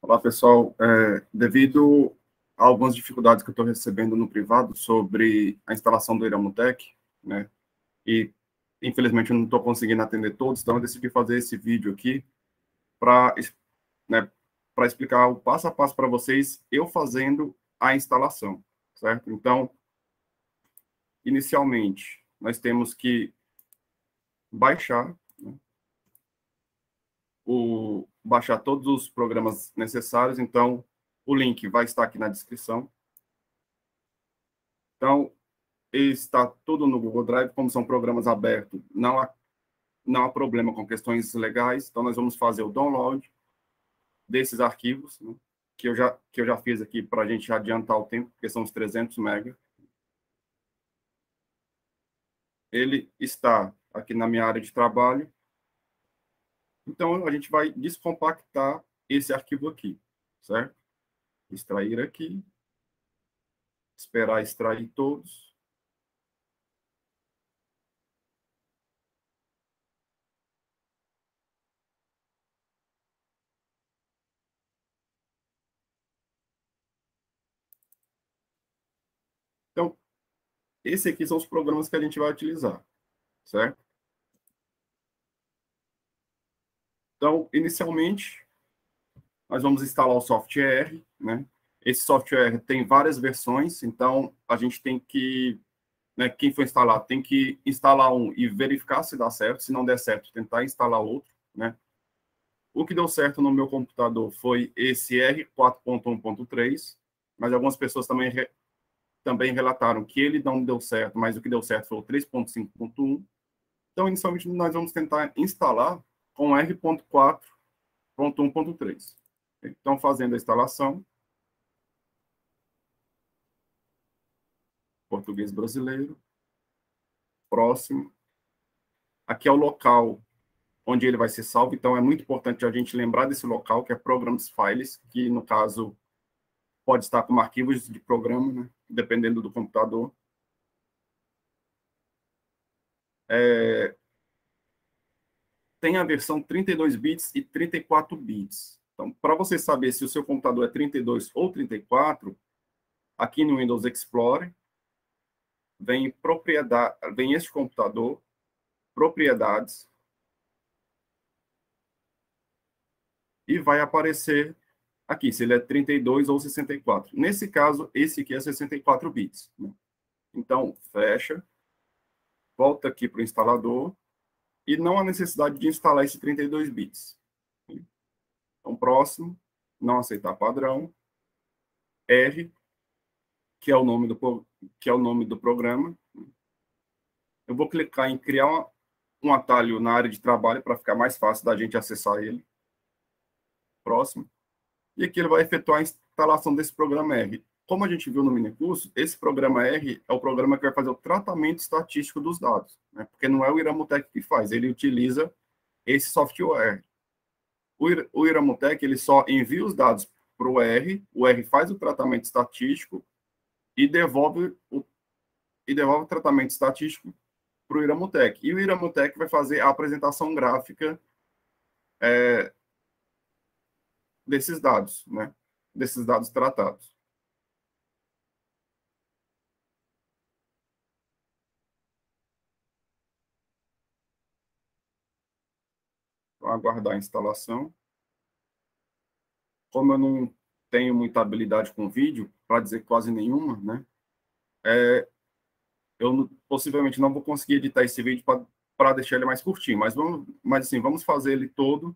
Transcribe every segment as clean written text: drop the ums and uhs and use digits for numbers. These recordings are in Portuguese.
Olá, pessoal. Devido a algumas dificuldades que eu estou recebendo no privado sobre a instalação do Iramutec, né, e infelizmente eu não estou conseguindo atender todos, então eu decidi fazer esse vídeo aqui para, né, para explicar o passo a passo para vocês, eu fazendo a instalação, certo? Então, inicialmente, nós temos que baixar, né, baixar todos os programas necessários, então o link vai estar aqui na descrição. Então, está tudo no Google Drive, como são programas abertos, não há problema com questões legais, então nós vamos fazer o download desses arquivos, né, que eu já fiz aqui para a gente adiantar o tempo, porque são os 300 MB. Ele está aqui na minha área de trabalho, então a gente vai descompactar esse arquivo aqui, certo? Extrair aqui, esperar extrair todos. Então, esse aqui são os programas que a gente vai utilizar, certo? Então, inicialmente, nós vamos instalar o software, né? Esse software tem várias versões, então a gente tem que, né, quem for instalar, tem que instalar um e verificar se dá certo. Se não der certo, tentar instalar outro, né? O que deu certo no meu computador foi esse R4.1.3, mas algumas pessoas também relataram que ele não deu certo, mas o que deu certo foi o 3.5.1. Então, inicialmente, nós vamos tentar instalar com R.4.1.3. Então, fazendo a instalação, português brasileiro, próximo. Aqui é o local onde ele vai ser salvo, então é muito importante a gente lembrar desse local, que é Programs Files, que, no caso, pode estar como arquivos de programa, né, dependendo do computador. Tem a versão 32 bits e 34 bits. Então, para você saber se o seu computador é 32 ou 34, aqui no Windows Explorer, vem este computador, propriedades, e vai aparecer aqui, se ele é 32 ou 64. Nesse caso, esse aqui é 64 bits, né? Então, fecha, volta aqui para o instalador, e não há necessidade de instalar esse 32 bits. Então, próximo, não aceitar padrão, R, que é o nome do programa. Eu vou clicar em criar um atalho na área de trabalho para ficar mais fácil da gente acessar ele. Próximo. E aqui ele vai efetuar a instalação desse programa R. Como a gente viu no minicurso, esse programa R é o programa que vai fazer o tratamento estatístico dos dados, né? Porque não é o Iramutec que faz, ele utiliza esse software. O Iramutec ele só envia os dados para o R faz o tratamento estatístico e devolve o tratamento estatístico para o Iramutec. E o Iramutec vai fazer a apresentação gráfica desses dados, né? Desses dados tratados. Vou aguardar a instalação. Como eu não tenho muita habilidade com vídeo, para dizer quase nenhuma, né? Eu possivelmente não vou conseguir editar esse vídeo para deixar ele mais curtinho, mas assim, vamos fazer ele todo,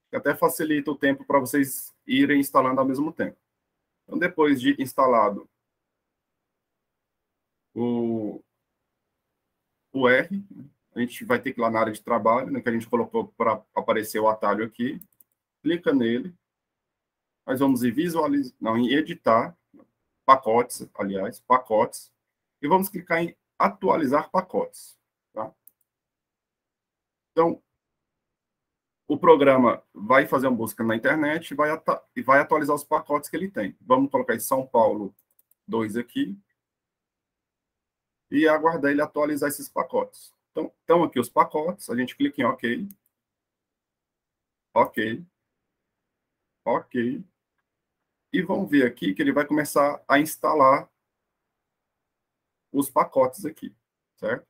que até facilita o tempo para vocês irem instalando ao mesmo tempo. Então, depois de instalado o R, a gente vai ter que ir lá na área de trabalho, né, que a gente colocou para aparecer o atalho aqui, clica nele, nós vamos em visualizar, não, em editar, pacotes, e vamos clicar em atualizar pacotes, tá? Então, o programa vai fazer uma busca na internet e vai atualizar os pacotes que ele tem. Vamos colocar em São Paulo 2 aqui e aguardar ele atualizar esses pacotes. Então, estão aqui os pacotes, a gente clica em OK, Ok. E vamos ver aqui que ele vai começar a instalar os pacotes aqui, certo?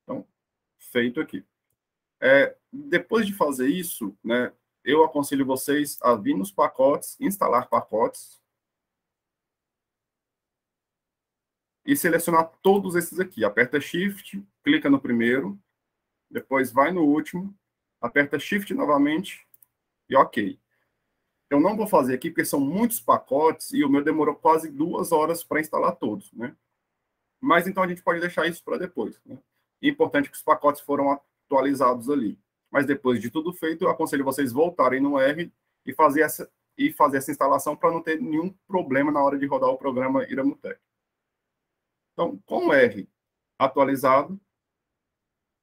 Então, feito aqui. Depois de fazer isso, né, eu aconselho vocês a vir nos pacotes, instalar pacotes e selecionar todos esses aqui. Aperta Shift, clica no primeiro, depois vai no último, aperta Shift novamente e OK. Eu não vou fazer aqui porque são muitos pacotes e o meu demorou quase 2 horas para instalar todos, né? Mas então a gente pode deixar isso para depois, né? Importante que os pacotes foram atualizados ali. Mas depois de tudo feito, eu aconselho vocês voltarem no R e fazer essa instalação para não ter nenhum problema na hora de rodar o programa Iramutec. Então, com o R atualizado,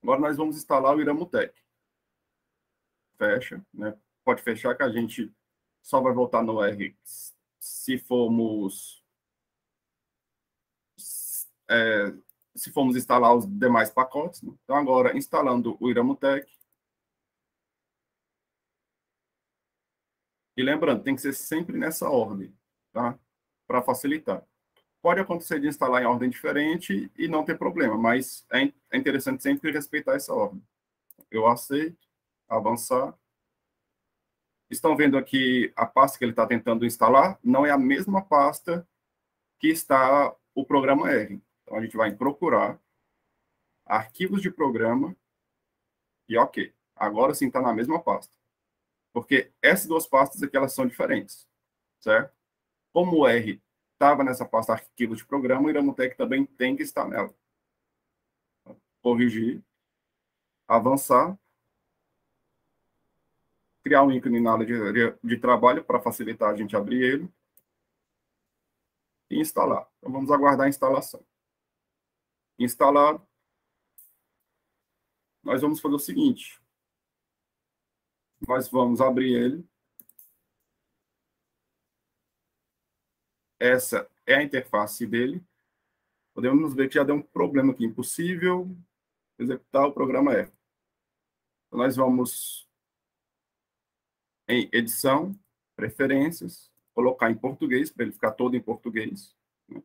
agora nós vamos instalar o Iramutec. Fecha, né? Pode fechar que a gente só vai voltar no R se formos é, se formos instalar os demais pacotes. Né? Então, agora, instalando o Iramutec. E lembrando, tem que ser sempre nessa ordem, tá? Para facilitar. Pode acontecer de instalar em ordem diferente e não ter problema, mas é interessante sempre respeitar essa ordem. Eu aceito, avançar. Estão vendo aqui a pasta que ele está tentando instalar? Não é a mesma pasta que está o programa R. Então, a gente vai em procurar, arquivos de programa e OK. Agora sim está na mesma pasta. Porque essas duas pastas aqui, elas são diferentes, certo? Como o R estava nessa pasta arquivos de programa, o Iramutec também tem que estar nela. Corrigir, avançar, criar um ícone na área de trabalho para facilitar a gente abrir ele e instalar. Então, vamos aguardar a instalação. Instalado, nós vamos fazer o seguinte. Nós vamos abrir ele. Essa é a interface dele. Podemos ver que já deu um problema aqui. Impossível executar o programa R. Então, nós vamos em edição, preferências, colocar em português, para ele ficar todo em português. Né?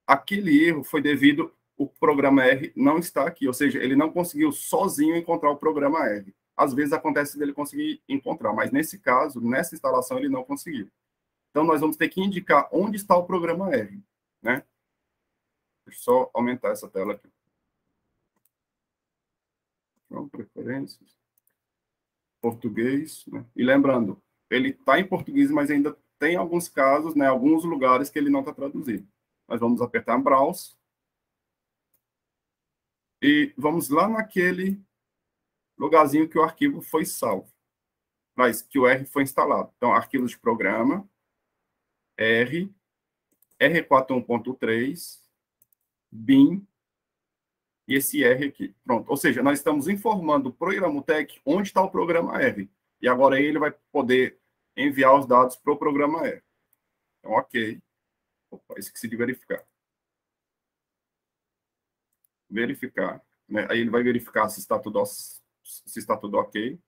Aquele erro foi devido o programa R não está aqui, ou seja, ele não conseguiu sozinho encontrar o programa R. Às vezes acontece dele conseguir encontrar, mas nesse caso, nessa instalação, ele não conseguiu. Então, nós vamos ter que indicar onde está o programa R. Né? Deixa eu só aumentar essa tela aqui. Então, preferências, português. Né? E lembrando, ele está em português, mas ainda tem alguns casos, né, alguns lugares que ele não está traduzido. Nós vamos apertar Browse e vamos lá naquele lugarzinho que o arquivo foi salvo, mas que o R foi instalado. Então, arquivos de programa, R, R41.3, bin, e esse R aqui. Pronto. Ou seja, nós estamos informando para o Iramutec onde está o programa R. E agora ele vai poder enviar os dados para o programa R. Então, OK. Opa, esqueci de verificar. Verificar. Né? Aí ele vai verificar se está tudo OK.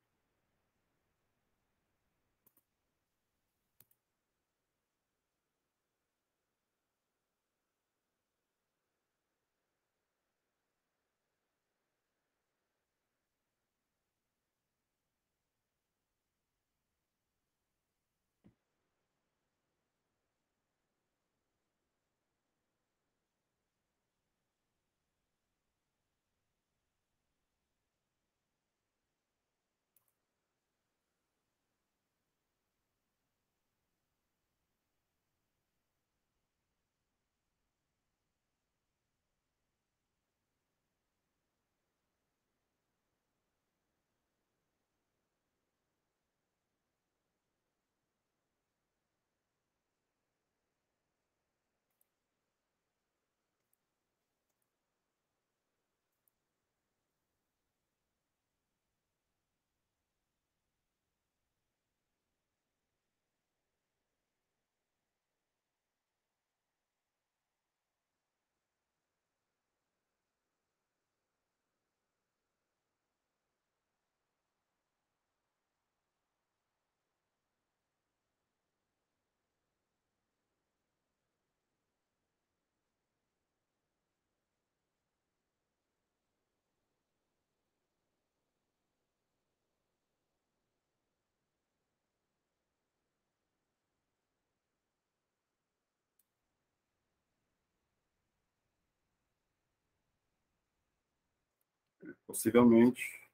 Possivelmente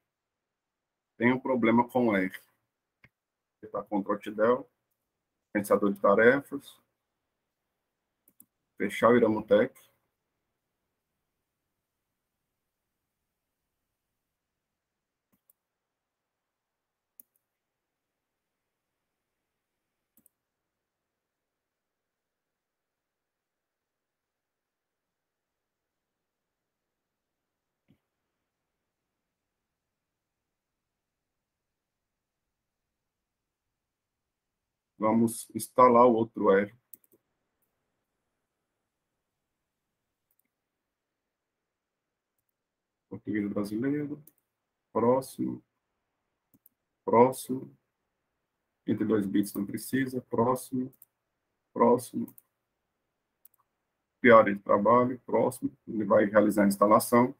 tem um problema com R. Apertar Ctrl Del, pensador de tarefas, fechar o Iramutec. Vamos instalar o outro R. Português brasileiro. Próximo. Próximo. 32 bits não precisa. Próximo. Próximo. Área de trabalho. Próximo. Ele vai realizar a instalação.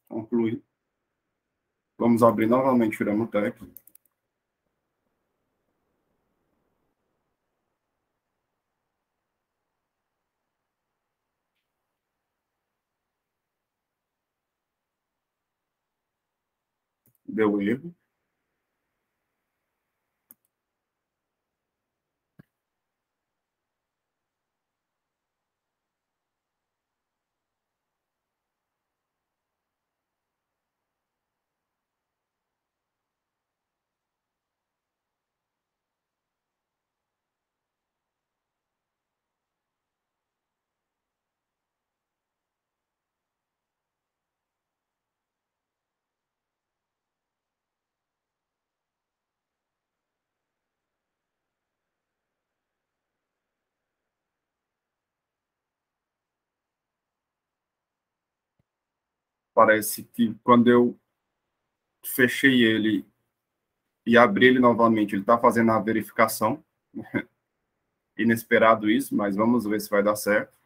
Concluir. Vamos abrir novamente o Iramutec. Deu erro. Parece que quando eu fechei ele e abri ele novamente, ele está fazendo a verificação. Inesperado isso, mas vamos ver se vai dar certo.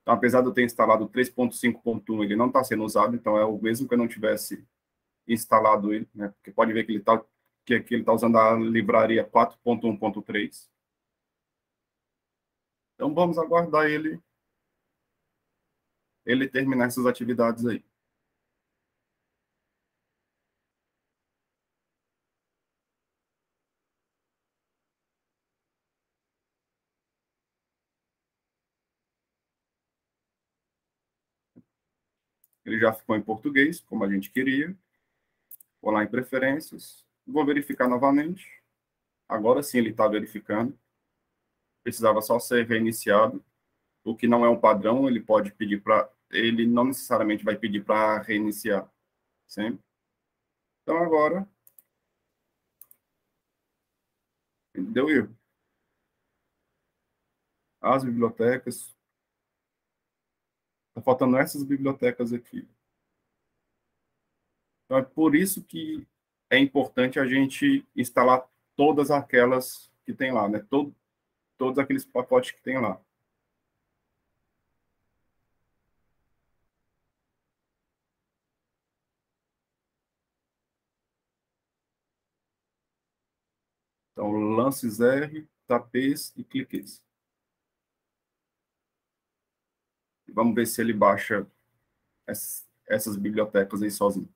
Então, apesar de eu ter instalado o 3.5.1, ele não está sendo usado, então é o mesmo que eu não tivesse instalado ele, né? Porque pode ver que ele está usando a livraria 4.1.3. Então, vamos aguardar ele terminar essas atividades aí. Ele já ficou em português, como a gente queria. Vou lá em preferências, vou verificar novamente. Agora sim ele está verificando. Precisava só ser reiniciado. O que não é um padrão, ele pode pedir para... Ele não necessariamente vai pedir para reiniciar sempre. Então, agora, deu erro. As bibliotecas, está faltando essas bibliotecas aqui. Então, é por isso que é importante a gente instalar todas aquelas que tem lá, né? Todos aqueles pacotes que tem lá. Então, lances R, tapês e cliques. Vamos ver se ele baixa essas bibliotecas aí sozinho.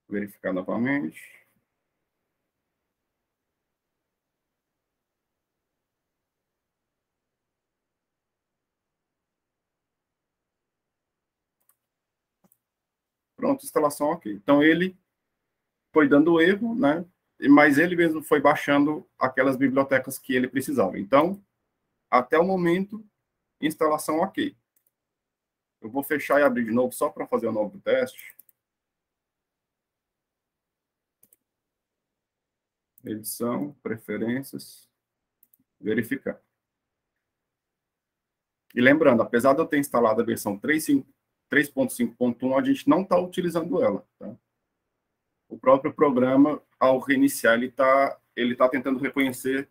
Verificar novamente. Pronto, instalação ok. Então, ele foi dando erro, né? Mas ele mesmo foi baixando aquelas bibliotecas que ele precisava. Então, até o momento, instalação ok. Eu vou fechar e abrir de novo só para fazer um novo teste. Edição, preferências, verificar. E lembrando, apesar de eu ter instalado a versão 3.5.1, a gente não está utilizando ela. Tá? O próprio programa, ao reiniciar, ele tá tentando reconhecer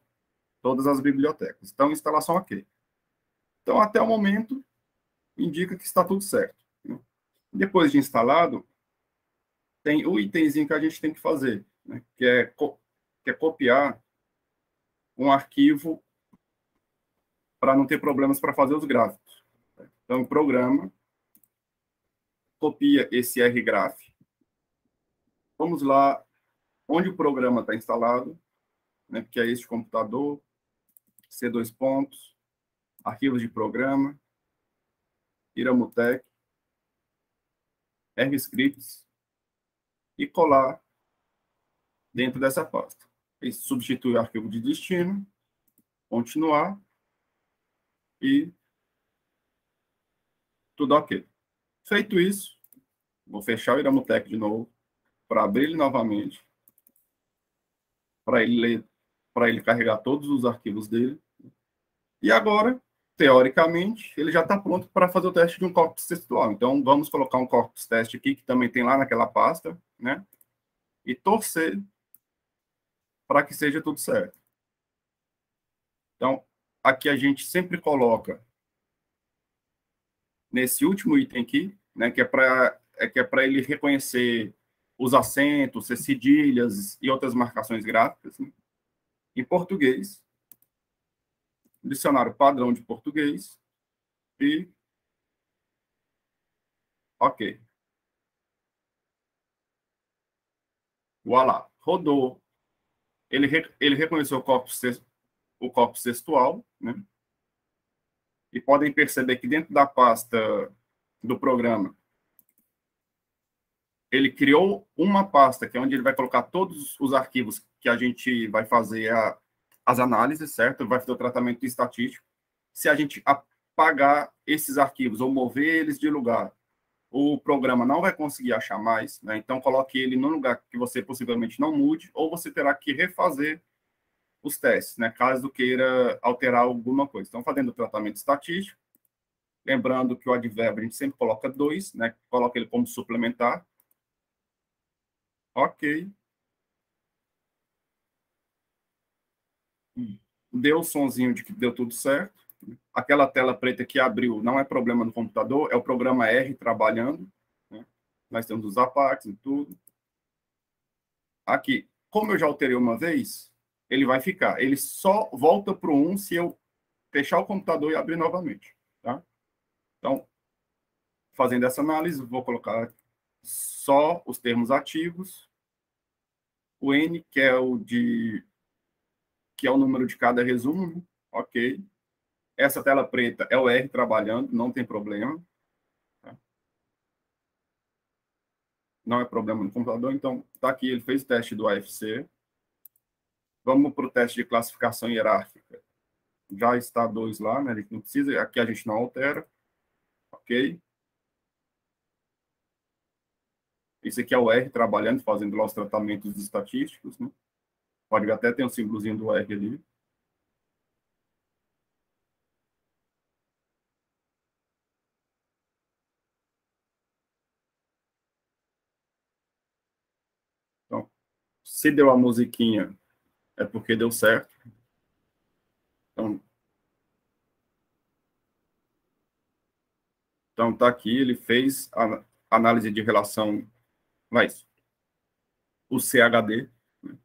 todas as bibliotecas. Então, instalação ok. Então, até o momento, indica que está tudo certo. Né? Depois de instalado, tem o itemzinho que a gente tem que fazer, né? que é copiar um arquivo para não ter problemas para fazer os gráficos. Então, o programa copia esse rgraph. Vamos lá, onde o programa está instalado, né, que é este computador, C2 pontos, arquivos de programa, Iramutec, RScripts, e colar dentro dessa pasta. E substitui o arquivo de destino, continuar, e tudo ok. Feito isso, vou fechar o Iramutec de novo, para abrir ele novamente, para ele ler, para ele carregar todos os arquivos dele. E agora, teoricamente, ele já está pronto para fazer o teste de um corpus textual. Então, vamos colocar um corpus teste aqui, que também tem lá naquela pasta, né? E torcer para que seja tudo certo. Então, aqui a gente sempre coloca nesse último item aqui, né, que é para ele reconhecer os acentos, as cedilhas e outras marcações gráficas, né? Em português, dicionário padrão de português e ok. Voilá, rodou. Ele reconheceu o corpus textual, né? E podem perceber que dentro da pasta do programa, ele criou uma pasta, que é onde ele vai colocar todos os arquivos que a gente vai fazer as análises, certo? Vai fazer o tratamento estatístico. Se a gente apagar esses arquivos ou mover eles de lugar, o programa não vai conseguir achar mais, né? Então, coloque ele num lugar que você possivelmente não mude, ou você terá que refazer os testes, né? Caso queira alterar alguma coisa. Então, fazendo o tratamento estatístico, lembrando que o advérbio a gente sempre coloca 2, né? Coloca ele como suplementar. Ok. Deu o sonzinho de que deu tudo certo. Aquela tela preta que abriu não é problema no computador, é o programa R trabalhando, né? Nós temos os APACs e tudo. Aqui, como eu já alterei uma vez, ele vai ficar. Ele só volta para o 1 se eu fechar o computador e abrir novamente. Tá? Então, fazendo essa análise, vou colocar só os termos ativos. O N, que é o número de cada resumo, ok. Essa tela preta é o R trabalhando, não tem problema. Tá? Não é problema no computador, então está aqui, ele fez o teste do AFC. Vamos para o teste de classificação hierárquica. Já está 2 lá, né? A gente não precisa, aqui a gente não altera. Ok? Esse aqui é o R trabalhando, fazendo lá os tratamentos estatísticos, né? Pode ver, até tem um símbolozinho do R ali. Então, se deu a musiquinha, é porque deu certo. Então tá aqui, ele fez a análise de relação, mas o CHD. Né?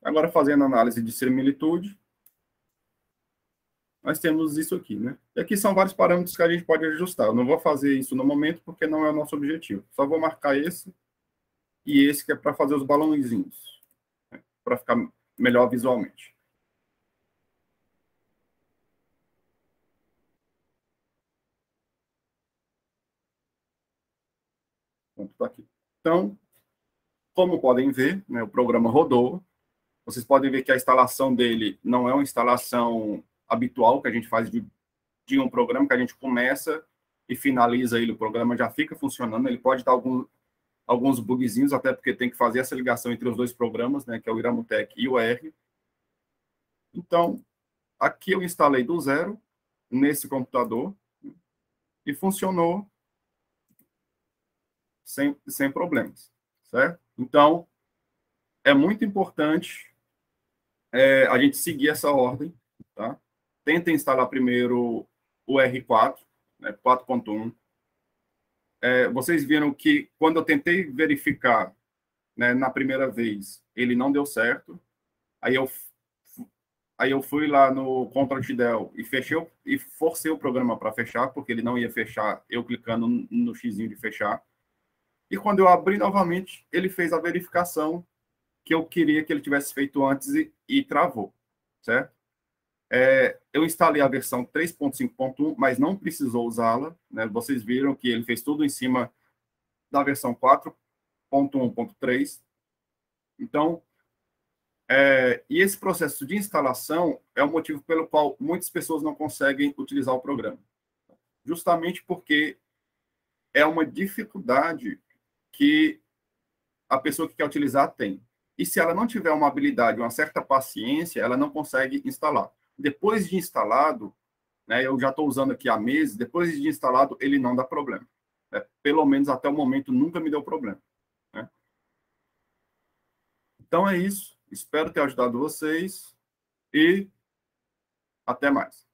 Agora, fazendo análise de similitude, nós temos isso aqui, né? E aqui são vários parâmetros que a gente pode ajustar. Eu não vou fazer isso no momento, porque não é o nosso objetivo. Só vou marcar esse e esse que é para fazer os balãozinhos, né? Para ficar melhor visualmente. Pronto, tá aqui. Então, como podem ver, né, o programa rodou. Vocês podem ver que a instalação dele não é uma instalação habitual que a gente faz de um programa, que a gente começa e finaliza ele, o programa já fica funcionando. Ele pode dar alguns bugzinhos, até porque tem que fazer essa ligação entre os dois programas, né, que é o Iramutec e o R. Então, aqui eu instalei do zero, nesse computador e funcionou sem problemas, certo? Então, é muito importante a gente seguir essa ordem, tá? Tenta instalar primeiro o R4, né, 4.1. Vocês viram que quando eu tentei verificar, né, na primeira vez, ele não deu certo. Aí eu fui lá no Ctrl+Del e fechei e forcei o programa para fechar, porque ele não ia fechar, eu clicando no xizinho de fechar. E quando eu abri novamente, ele fez a verificação que eu queria que ele tivesse feito antes e travou, certo? Eu instalei a versão 3.5.1, mas não precisou usá-la, né? Vocês viram que ele fez tudo em cima da versão 4.1.3. Então, e esse processo de instalação é o motivo pelo qual muitas pessoas não conseguem utilizar o programa. Justamente porque é uma dificuldade que a pessoa que quer utilizar tem. E se ela não tiver uma habilidade, uma certa paciência, ela não consegue instalar. Depois de instalado, né, eu já estou usando aqui há meses, depois de instalado, ele não dá problema. Pelo menos até o momento, nunca me deu problema. Né? Então é isso. Espero ter ajudado vocês e até mais.